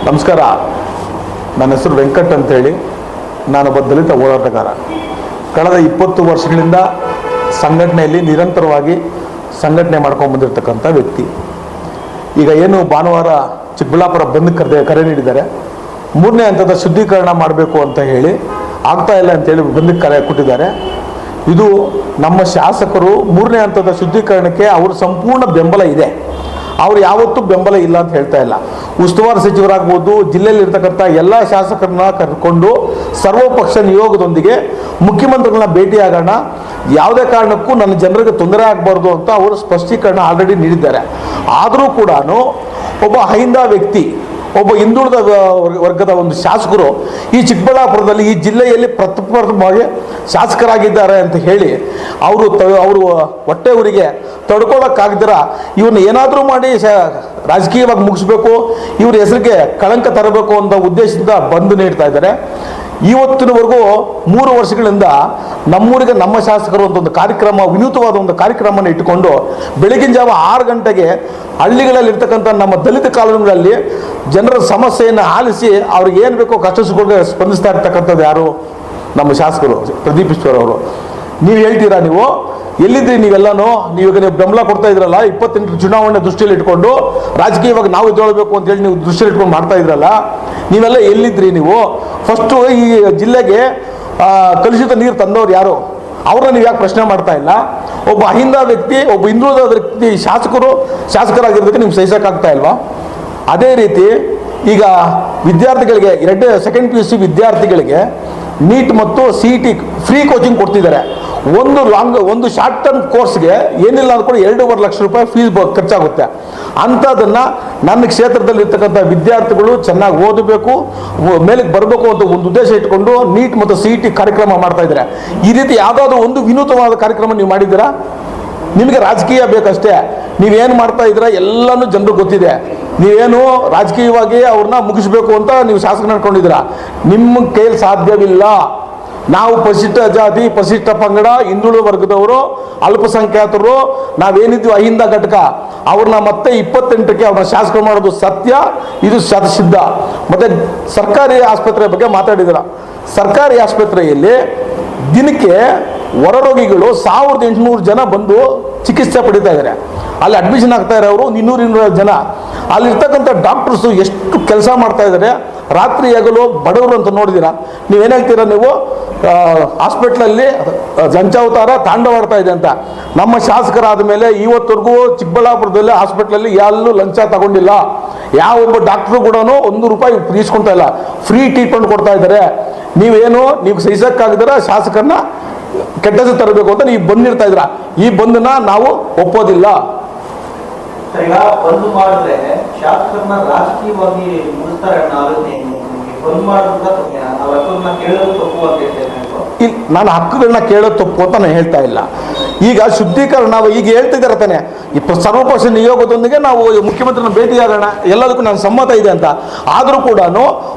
ನಮಸ್ಕಾರ. ನನ್ನ ಹೆಸರು ವೆಂಕಟ್ ಅಂತೇಳಿ. ನಾನೊಬ್ಬ ದಲಿತ ಹೋರಾಟಗಾರ. ಕಳೆದ 20 ವರ್ಷಗಳಿಂದ ಸಂಘಟನೆಯಲ್ಲಿ ನಿರಂತರವಾಗಿ ಸಂಘಟನೆ ಮಾಡ್ಕೊಂಡು ಬಂದಿರತಕ್ಕಂಥ ವ್ಯಕ್ತಿ. ಈಗ ಏನು ಭಾನುವಾರ ಚಿಕ್ಕಬಳ್ಳಾಪುರ ಬಂದ್ ಕರೆ ನೀಡಿದ್ದಾರೆ. 3ನೇ ಹಂತದ ಶುದ್ಧೀಕರಣ ಮಾಡಬೇಕು ಅಂತ ಹೇಳಿ ಆಗ್ತಾ ಇಲ್ಲ ಅಂತೇಳಿ ಬಂದಕ್ಕೆ ಕರೆ ಕೊಟ್ಟಿದ್ದಾರೆ. ಇದು ನಮ್ಮ ಶಾಸಕರು 3ನೇ ಹಂತದ ಶುದ್ಧೀಕರಣಕ್ಕೆ ಅವ್ರ ಸಂಪೂರ್ಣ ಬೆಂಬಲ ಇದೆ. ಅವ್ರು ಯಾವತ್ತೂ ಬೆಂಬಲ ಇಲ್ಲ ಅಂತ ಹೇಳ್ತಾ ಇಲ್ಲ. ಉಸ್ತುವಾರಿ ಸಚಿವರಾಗ್ಬೋದು, ಜಿಲ್ಲೆಯಲ್ಲಿ ಇರ್ತಕ್ಕಂಥ ಎಲ್ಲ ಶಾಸಕರನ್ನ ಕರ್ಕೊಂಡು ಸರ್ವಪಕ್ಷ ನಿಯೋಗದೊಂದಿಗೆ ಮುಖ್ಯಮಂತ್ರಿಗಳನ್ನ ಭೇಟಿಯಾಗೋಣ, ಯಾವುದೇ ಕಾರಣಕ್ಕೂ ನನ್ನ ಜನರಿಗೆ ತೊಂದರೆ ಆಗಬಾರ್ದು ಅಂತ ಅವರು ಸ್ಪಷ್ಟೀಕರಣ ಆಲ್ರೆಡಿ ನೀಡಿದ್ದಾರೆ. ಆದರೂ ಕೂಡ ಒಬ್ಬ ಅಹಿಂದ ವ್ಯಕ್ತಿ, ಒಬ್ಬ ಹಿಂದುಳಿದ ವರ್ಗದ ಒಂದು ಶಾಸಕರು ಈ ಚಿಕ್ಕಬಳ್ಳಾಪುರದಲ್ಲಿ ಈ ಜಿಲ್ಲೆಯಲ್ಲಿ ಪ್ರಥಮವಾಗಿ ಶಾಸಕರಾಗಿದ್ದಾರೆ ಅಂತ ಹೇಳಿ ಅವರು ಹೊಟ್ಟೆ ಊರಿಗೆ ತಡ್ಕೊಳ್ಳೋಕ್ಕಾಗದಿರ ಇವ್ರನ್ನ ಏನಾದರೂ ಮಾಡಿ ರಾಜಕೀಯವಾಗಿ ಮುಗಿಸ್ಬೇಕು, ಇವ್ರ ಹೆಸರಿಗೆ ಕಳಂಕ ತರಬೇಕು ಅನ್ನೋ ಉದ್ದೇಶದಿಂದ ಬಂದು ನೀಡ್ತಾ ಇದ್ದಾರೆ. ಇವತ್ತಿನವರೆಗೂ 3 ವರ್ಷಗಳಿಂದ ನಮ್ಮೂರಿಗೆ ನಮ್ಮ ಶಾಸಕರು ಅಂತ ಒಂದು ಕಾರ್ಯಕ್ರಮ, ವಿನೂತವಾದ ಒಂದು ಕಾರ್ಯಕ್ರಮನ ಇಟ್ಟುಕೊಂಡು ಬೆಳಗಿನ ಜಾವ 6 ಗಂಟೆಗೆ ಹಳ್ಳಿಗಳಲ್ಲಿ ಇರ್ತಕ್ಕಂಥ ನಮ್ಮ ದಲಿತ ಕಾಲೋನಿಗಳಲ್ಲಿ ಜನರ ಸಮಸ್ಯೆಯನ್ನು ಆಲಿಸಿ ಅವ್ರಿಗೆ ಏನು ಬೇಕೋ ಕಷ್ಟ ಸುಖಕ್ಕೆ ಸ್ಪಂದಿಸ್ತಾ ಇರ್ತಕ್ಕಂಥದ್ದು ಯಾರು? ನಮ್ಮ ಶಾಸಕರು ಪ್ರದೀಪ್ ಈಶ್ವರ್ ಅವರು. ನೀವು ಹೇಳ್ತೀರಾ, ನೀವು ಎಲ್ಲಿದ್ರಿ ನೀವೆಲ್ಲನೂ? ನೀವೀಗ ನೀವು ಬೆಂಬಲ ಕೊಡ್ತಾ ಇದ್ರಲ್ಲ 28 ಚುನಾವಣೆ ದೃಷ್ಟಿಯಲ್ಲಿ ಇಟ್ಕೊಂಡು, ರಾಜಕೀಯವಾಗಿ ನಾವು ಎದ್ದೇಳಬೇಕು ಅಂತೇಳಿ ನೀವು ದೃಷ್ಟಿಯಲ್ಲಿ ಇಟ್ಕೊಂಡು ಮಾಡ್ತಾ ಇದ್ರಲ್ಲ, ನೀವೆಲ್ಲ ಎಲ್ಲಿದ್ರಿ ನೀವು? ಫಸ್ಟು ಈ ಜಿಲ್ಲೆಗೆ ಕಲುಷಿತ ನೀರು ತಂದವ್ರು ಯಾರು? ಅವ್ರನ್ನ ನೀವು ಯಾಕೆ ಪ್ರಶ್ನೆ ಮಾಡ್ತಾ ಇಲ್ಲ? ಒಬ್ಬ ಅಹಿಂದ ವ್ಯಕ್ತಿ, ಒಬ್ಬ ಹಿಂದುಳಿದ ವ್ಯಕ್ತಿ ಶಾಸಕರಾಗಿರೋದಕ್ಕೆ ನಿಮ್ಗೆ ಸಹಿಸೋಕ್ಕಾಗ್ತಾ ಇಲ್ವಾ? ಅದೇ ರೀತಿ ಈಗ ವಿದ್ಯಾರ್ಥಿಗಳಿಗೆ 2nd PUC ವಿದ್ಯಾರ್ಥಿಗಳಿಗೆ ನೀಟ್ ಮತ್ತು CET ಫ್ರೀ ಕೋಚಿಂಗ್ ಕೊಡ್ತಿದ್ದಾರೆ. ಒಂದು ಶಾರ್ಟ್ ಟರ್ಮ್ ಕೋರ್ಸ್ಗೆ ಏನಿಲ್ಲ ಅಂದ್ಕೊಂಡು 2.5 ಲಕ್ಷ ರೂಪಾಯಿ ಫೀಸ್ ಖರ್ಚಾಗುತ್ತೆ. ಅಂಥದ್ದನ್ನು ನನ್ನ ಕ್ಷೇತ್ರದಲ್ಲಿ ಇರ್ತಕ್ಕಂಥ ವಿದ್ಯಾರ್ಥಿಗಳು ಚೆನ್ನಾಗಿ ಓದಬೇಕು, ಮೇಲಕ್ಕೆ ಬರಬೇಕು ಅಂತ ಒಂದು ಉದ್ದೇಶ ಇಟ್ಕೊಂಡು ನೀಟ್ ಮತ್ತು CET ಕಾರ್ಯಕ್ರಮ ಮಾಡ್ತಾ ಇದ್ದಾರೆ. ಈ ರೀತಿ ಯಾವುದಾದ್ರೂ ಒಂದು ವಿನೂತವಾದ ಕಾರ್ಯಕ್ರಮ ನೀವು ಮಾಡಿದ್ದೀರಾ? ನಿಮಗೆ ರಾಜಕೀಯ ಬೇಕಷ್ಟೇ. ನೀವೇನು ಮಾಡ್ತಾ ಇದ್ದೀರಾ ಎಲ್ಲನೂ ಜನರಿಗೆ ಗೊತ್ತಿದೆ. ನೀವೇನು ರಾಜಕೀಯವಾಗಿ ಅವ್ರನ್ನ ಮುಗಿಸ್ಬೇಕು ಅಂತ ನೀವು ಶಾಸಕ ನಡ್ಕೊಂಡಿದ್ದೀರಾ. ನಿಮ್ಮ ಕೈಯಲ್ಲಿ ಸಾಧ್ಯವಿಲ್ಲ. ನಾವು ಪರಿಶಿಷ್ಟ ಜಾತಿ, ಪರಿಶಿಷ್ಟ ಪಂಗಡ, ಹಿಂದುಳಿದ ವರ್ಗದವರು, ಅಲ್ಪಸಂಖ್ಯಾತರು, ನಾವೇನಿದ್ವಿ ಅಹಿಂದ ಘಟಕ, ಅವ್ರನ್ನ ಮತ್ತೆ 28ಕ್ಕೆ ಅವ್ರನ್ನ ಶಾಸಕ ಮಾಡೋದು ಸತ್ಯ, ಇದು ಶತಸಿದ್ಧ. ಮತ್ತೆ ಸರ್ಕಾರಿ ಆಸ್ಪತ್ರೆ ಬಗ್ಗೆ ಮಾತಾಡಿದ್ರ. ಸರ್ಕಾರಿ ಆಸ್ಪತ್ರೆಯಲ್ಲಿ ದಿನಕ್ಕೆ ಹೊರರೋಗಿಗಳು 1800 ಜನ ಬಂದು ಚಿಕಿತ್ಸೆ ಪಡಿತಾ ಇದ್ದಾರೆ. ಅಲ್ಲಿ ಅಡ್ಮಿಷನ್ ಆಗ್ತಾ ಇರೋರು 200 ಜನ. ಅಲ್ಲಿರ್ತಕ್ಕಂಥ ಡಾಕ್ಟರ್ಸು ಎಷ್ಟು ಕೆಲಸ ಮಾಡ್ತಾ ಇದ್ದಾರೆ, ರಾತ್ರಿ ಹಗಲು ಬಡವರು ಅಂತ ನೋಡಿದ್ದೀರಾ? ನೀವೇನು ಹೇಳ್ತೀರಾ? ನೀವು ಹಾಸ್ಪಿಟ್ಲಲ್ಲಿ ಜಂಚಾವತಾರ ತಾಂಡವಾಡ್ತಾ ಇದೆ ಅಂತ. ನಮ್ಮ ಶಾಸಕರಾದ ಮೇಲೆ ಇವತ್ತವರೆಗೂ ಚಿಕ್ಕಬಳ್ಳಾಪುರದಲ್ಲಿ ಹಾಸ್ಪಿಟ್ಲಲ್ಲಿ ಎಲ್ಲೂ ಲಂಚ ತಗೊಂಡಿಲ್ಲ. ಯಾವ ಒಬ್ಬ ಡಾಕ್ಟ್ರು ಕೂಡ 1 ರೂಪಾಯಿ ಇಸ್ಕೊಳ್ತಾ ಇಲ್ಲ. ಫ್ರೀ ಟ್ರೀಟ್ಮೆಂಟ್ ಕೊಡ್ತಾ ಇದ್ದಾರೆ. ನೀವು ಸಹಿಸಕ್ಕಾಗಿದ್ದೀರಾ ಶಾಸಕರನ್ನ ಕೆಟ್ಟ ಹೆಸರು ತರಬೇಕು ಅಂತ ನೀವು ಬಂದಿರ್ತಾ ಇದ್ರ. ಈ ಬಂದನ್ನ ನಾವು ಒಪ್ಪೋದಿಲ್ಲ. ಈಗ ಬಂದ್ ಮಾಡಿದ್ರೆ ಶಾಸಕರನ್ನ ರಾಜಕೀಯವಾಗಿ ಮುಗಿಸ್ತಾರೆ ಅನ್ನೋ ಆಲೋಚನೆ ಬಂದ್ ಮಾಡೋದ್ರಿಂದ ಕೇಳೋದು ತಪ್ಪು ಅಂತ ಹೇಳ್ತೇನೆ. ನಾನು ಹಕ್ಕುಗಳನ್ನ ಕೇಳೋದು ತಪ್ಪು ಅಂತ ನಾನು ಹೇಳ್ತಾ ಇಲ್ಲ. ಈಗ ಶುದ್ಧೀಕರಣ ನಾವು ಈಗ ಹೇಳ್ತಿದ್ದಾರೆ ತಾನೆ, ಸರ್ವಪಕ್ಷ ನಿಯೋಗದೊಂದಿಗೆ ನಾವು ಮುಖ್ಯಮಂತ್ರಿನ ಭೇಟಿಯಾಗೋಣ, ಎಲ್ಲದಕ್ಕೂ ನಾನು ಸಮ್ಮತ ಇದೆ ಅಂತ. ಆದರೂ ಕೂಡ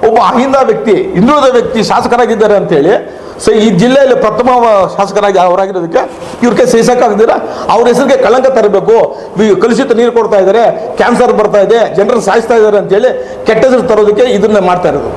ಒಬ್ಬ ಅಹಿಂದ ವ್ಯಕ್ತಿ, ಹಿಂದುಳಿದ ವ್ಯಕ್ತಿ ಶಾಸಕರಾಗಿದ್ದಾರೆ ಅಂತೇಳಿ ಈ ಜಿಲ್ಲೆಯಲ್ಲಿ ಪ್ರಥಮ ಶಾಸಕರಾಗಿ ಅವರಾಗಿರೋದಕ್ಕೆ ಇವ್ರಿಗೆ ಸಹಿಸಕ್ಕಾಗದಿರ ಅವ್ರ ಹೆಸರಿಗೆ ಕಳಂಕ ತರಬೇಕು, ಕಲುಷಿತ ನೀರು ಕೊಡ್ತಾ ಇದ್ದಾರೆ, ಕ್ಯಾನ್ಸರ್ ಬರ್ತಾ ಇದೆ, ಜನರನ್ನು ಸಾಯಿಸ್ತಾ ಇದ್ದಾರೆ ಅಂತೇಳಿ ಕೆಟ್ಟ ಹೆಸರು ತರೋದಕ್ಕೆ ಇದನ್ನ ಮಾಡ್ತಾ ಇರೋದು.